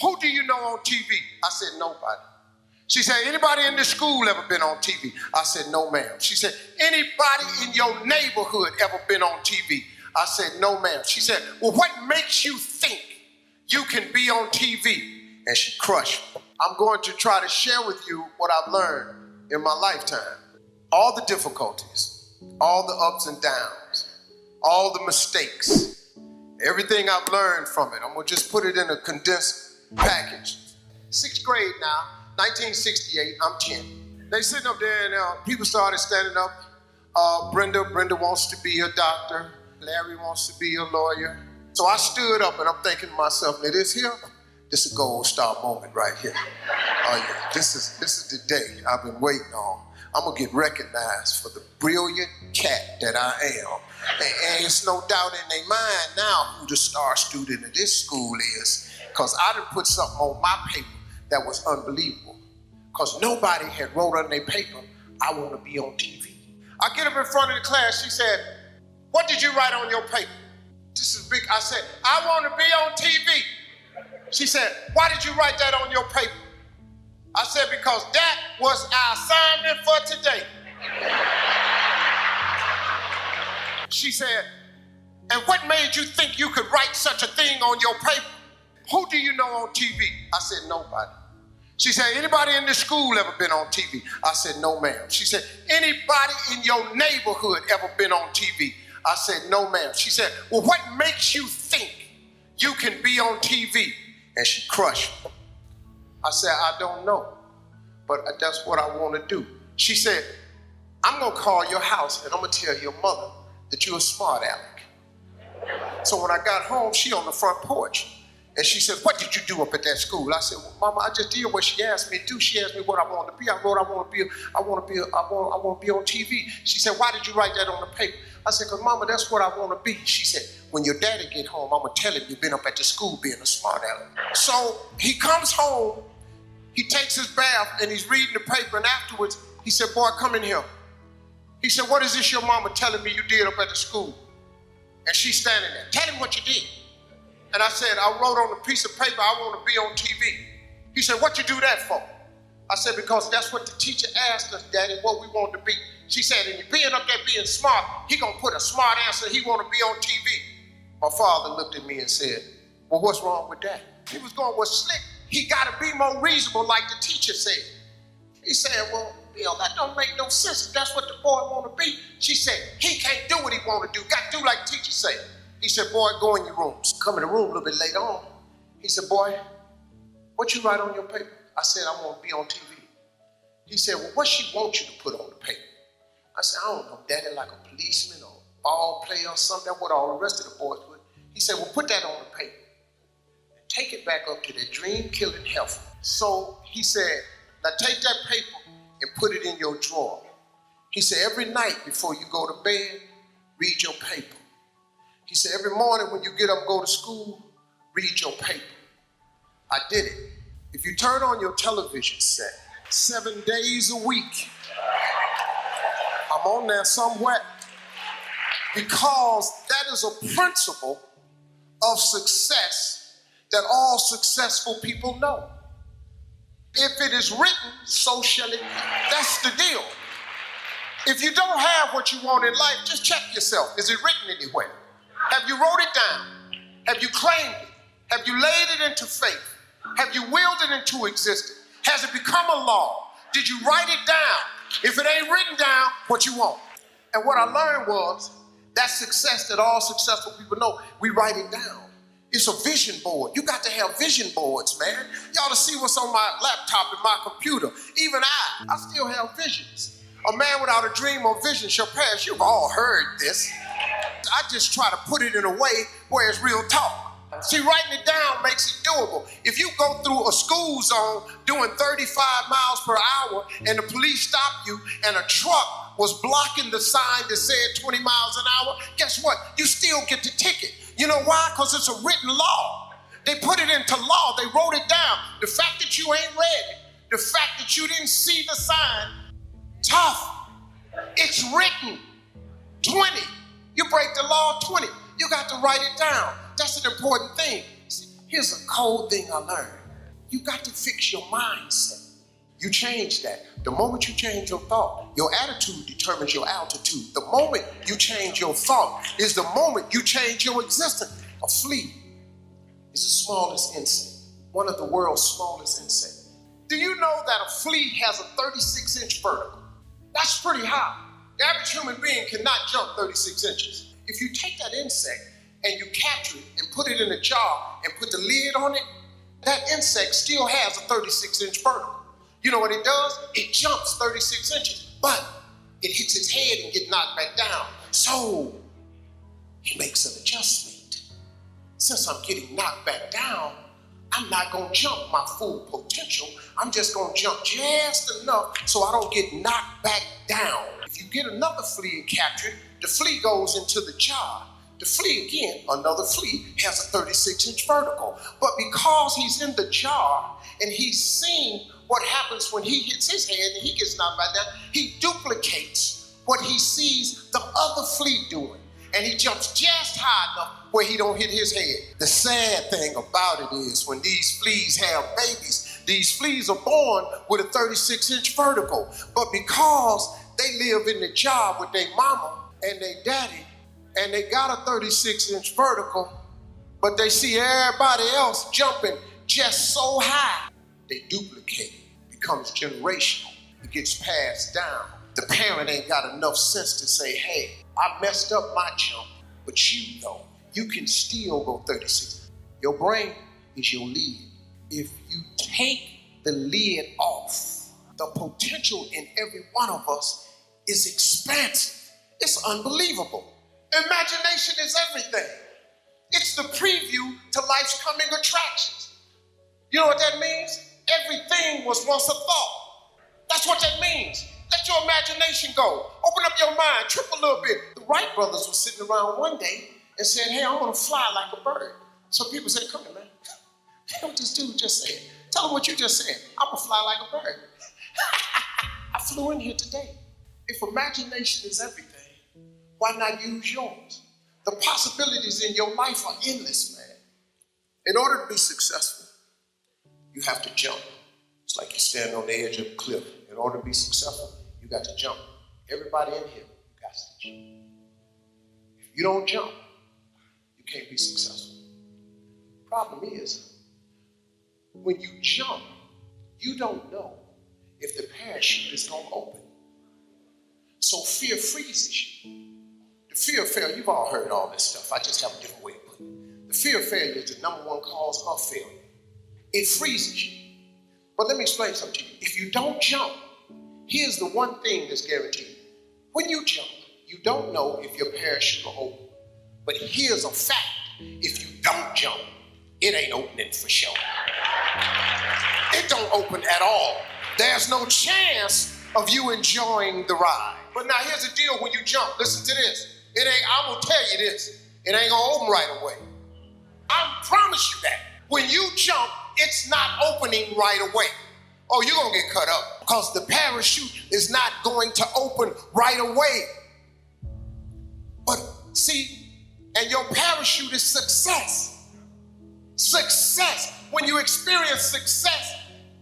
who do you know on TV? I said, nobody. She said, anybody in this school ever been on TV? I said, no, ma'am. She said, anybody in your neighborhood ever been on TV? I said, no, ma'am. She said, well, what makes you think you can be on TV? And she crushed me. I'm going to try to share with you what I've learned in my lifetime. All the difficulties, all the ups and downs, all the mistakes, everything I've learned from it. I'm going to just put it in a condensed package. 6th grade now, 1968, I'm 10. They sitting up there and people started standing up. Brenda wants to be a doctor. Larry wants to be a lawyer. So I stood up and I'm thinking to myself, now this is a gold star moment right here. Oh yeah, this is the day I've been waiting on. I'm gonna get recognized for the brilliant cat that I am. And it's no doubt in their mind now who the star student of this school is, because I done put something on my paper that was unbelievable. Because nobody had wrote on their paper, I want to be on TV. I get up in front of the class, she said, what did you write on your paper? This is big. I said, I want to be on TV. She said, why did you write that on your paper? I said, because that was our assignment for today. She said, and what made you think you could write such a thing on your paper? Who do you know on TV? I said, nobody. She said, anybody in this school ever been on TV? I said, no, ma'am. She said, anybody in your neighborhood ever been on TV? I said, no, ma'am. She said, well, what makes you think you can be on TV? And she crushed me. I said, I don't know, but that's what I want to do. She said, I'm going to call your house and I'm going to tell your mother that you're a smart aleck. So when I got home, she on the front porch. And she said, what did you do up at that school? I said, well, Mama, I just did what she asked me to do. She asked me what I wanted to be. I wrote, I want to be on TV. She said, why did you write that on the paper? I said, because Mama, that's what I want to be. She said, when your daddy get home, I'm going to tell him you've been up at the school being a smart aleck. So he comes home, he takes his bath, and he's reading the paper, and afterwards, he said, boy, come in here. He said, what is this your mama telling me you did up at the school? And she's standing there. Tell him what you did. And I said, I wrote on a piece of paper, I want to be on TV. He said, what you do that for? I said, because that's what the teacher asked us, Daddy, what we want to be. She said, and you being up there being smart, he gonna put a smart answer, he want to be on TV. My father looked at me and said, well, what's wrong with that? He was going, well, Slick, he gotta be more reasonable like the teacher said. He said, well, Bill, that don't make no sense if that's what the boy want to be. She said, he can't do what he want to do, got to do like the teacher said. He said, boy, go in your rooms. Come in the room a little bit later on. He said, boy, what you write on your paper? I said, I want to be on TV. He said, well, what she want you to put on the paper? I said, I don't know, Daddy, like a policeman or ball player or something. That's what all the rest of the boys put. He said, well, put that on the paper. And take it back up to that dream-killing heifer. So he said, now take that paper and put it in your drawer. He said, every night before you go to bed, read your paper. He said, every morning when you get up and go to school, read your paper. I did it. If you turn on your television set 7 days a week, I'm on there somewhere, because that is a principle of success that all successful people know. If it is written, so shall it be. That's the deal. If you don't have what you want in life, just check yourself. Is it written anywhere? Have you wrote it down? Have you claimed it? Have you laid it into faith? Have you willed it into existence? Has it become a law? Did you write it down? If it ain't written down, what you want? And what I learned was that success that all successful people know, we write it down. It's a vision board. You got to have vision boards, man. Y'all to see what's on my laptop and my computer. Even I still have visions. A man without a dream or vision shall perish. You've all heard this. I just try to put it in a way where it's real talk. See, writing it down makes it doable. If you go through a school zone doing 35 miles per hour and the police stop you and a truck was blocking the sign that said 20 miles an hour, guess what? You still get the ticket. You know why? Because it's a written law. They put it into law. They wrote it down. The fact that you ain't read it, the fact that you didn't see the sign, tough. It's written. 20. You break the law, 20. You got to write it down. That's an important thing. See, here's a cold thing I learned. You got to fix your mindset. You change that. The moment you change your thought, your attitude determines your altitude. The moment you change your thought is the moment you change your existence. A flea is the smallest insect, one of the world's smallest insects. Do you know that a flea has a 36-inch vertical? That's pretty high. The average human being cannot jump 36 inches. If you take that insect and you capture it and put it in a jar and put the lid on it, that insect still has a 36-inch vertical. You know what it does? It jumps 36 inches, but it hits its head and gets knocked back down. So he makes an adjustment. Since I'm getting knocked back down, I'm not gonna jump my full potential. I'm just gonna jump just enough so I don't get knocked back down. If you get another flea and capture it, the flea goes into the jar. The flea again, another flea, has a 36-inch vertical. But because he's in the jar and he's seen what happens when he hits his head and he gets knocked back down, he duplicates what he sees the other flea doing. And he jumps just high enough where he don't hit his head. The sad thing about it is when these fleas have babies, these fleas are born with a 36-inch vertical. But because they live in the jar with their mama and their daddy, and they got a 36-inch vertical, but they see everybody else jumping just so high, they duplicate. It becomes generational. It gets passed down. The parent ain't got enough sense to say, hey, I messed up my jump, but you know, you can still go 36. Your brain is your lid. If you take the lid off, the potential in every one of us is expansive. It's unbelievable. Imagination is everything. It's the preview to life's coming attractions. You know what that means? Everything was once a thought. That's what that means. Let your imagination go. Open up your mind, trip a little bit. The Wright brothers were sitting around one day and said, hey, I want to fly like a bird. Some people said, come here, man. What this dude just said. Tell him what you just said. I'm going to fly like a bird. I flew in here today. If imagination is everything, why not use yours? The possibilities in your life are endless, man. In order to be successful, you have to jump. It's like you stand on the edge of a cliff. In order to be successful, you got to jump. Everybody in here, you got to jump. If you don't jump, you can't be successful. Problem is, when you jump, you don't know if the parachute is going to open. So fear freezes you. The fear of failure, you've all heard all this stuff. I just have a different way of putting it. The fear of failure is the number one cause of failure. It freezes you. But let me explain something to you. If you don't jump, here's the one thing that's guaranteed. When you jump, you don't know if your parachute will open. But here's a fact. If you don't jump, it ain't opening for sure. It don't open at all. There's no chance of you enjoying the ride. But now here's the deal when you jump. Listen to this. I'm gonna tell you this. It ain't gonna open right away. I promise you that. When you jump, it's not opening right away. Oh, you're gonna get cut up because the parachute is not going to open right away. But see, and your parachute is success. Success. When you experience success,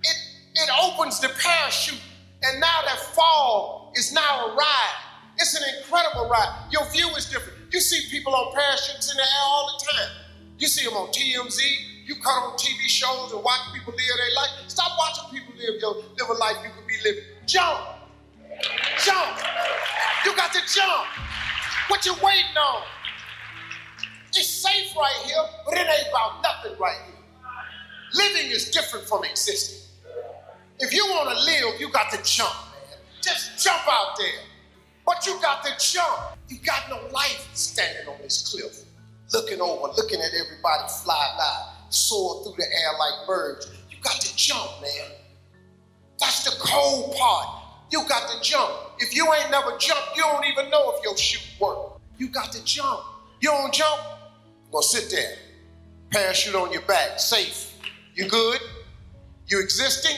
it opens the parachute, and now that fall is now a ride. It's an incredible ride. Your view is different. You see people on parachutes in the air all the time. You see them on TMZ. You cut on TV shows and watch people live their life. Stop watching people live a life you could be living. Jump. Jump. You got to jump. What you waiting on? It's safe right here, but it ain't about nothing right here. Living is different from existing. If you want to live, you got to jump, man. Just jump out there. But you got to jump. You got no life standing on this cliff, looking over, looking at everybody fly by, soar through the air like birds. You got to jump, man. That's the cold part. You got to jump. If you ain't never jumped, you don't even know if your chute work. You got to jump. You don't jump, well, sit there. Parachute on your back, safe. You good? You existing?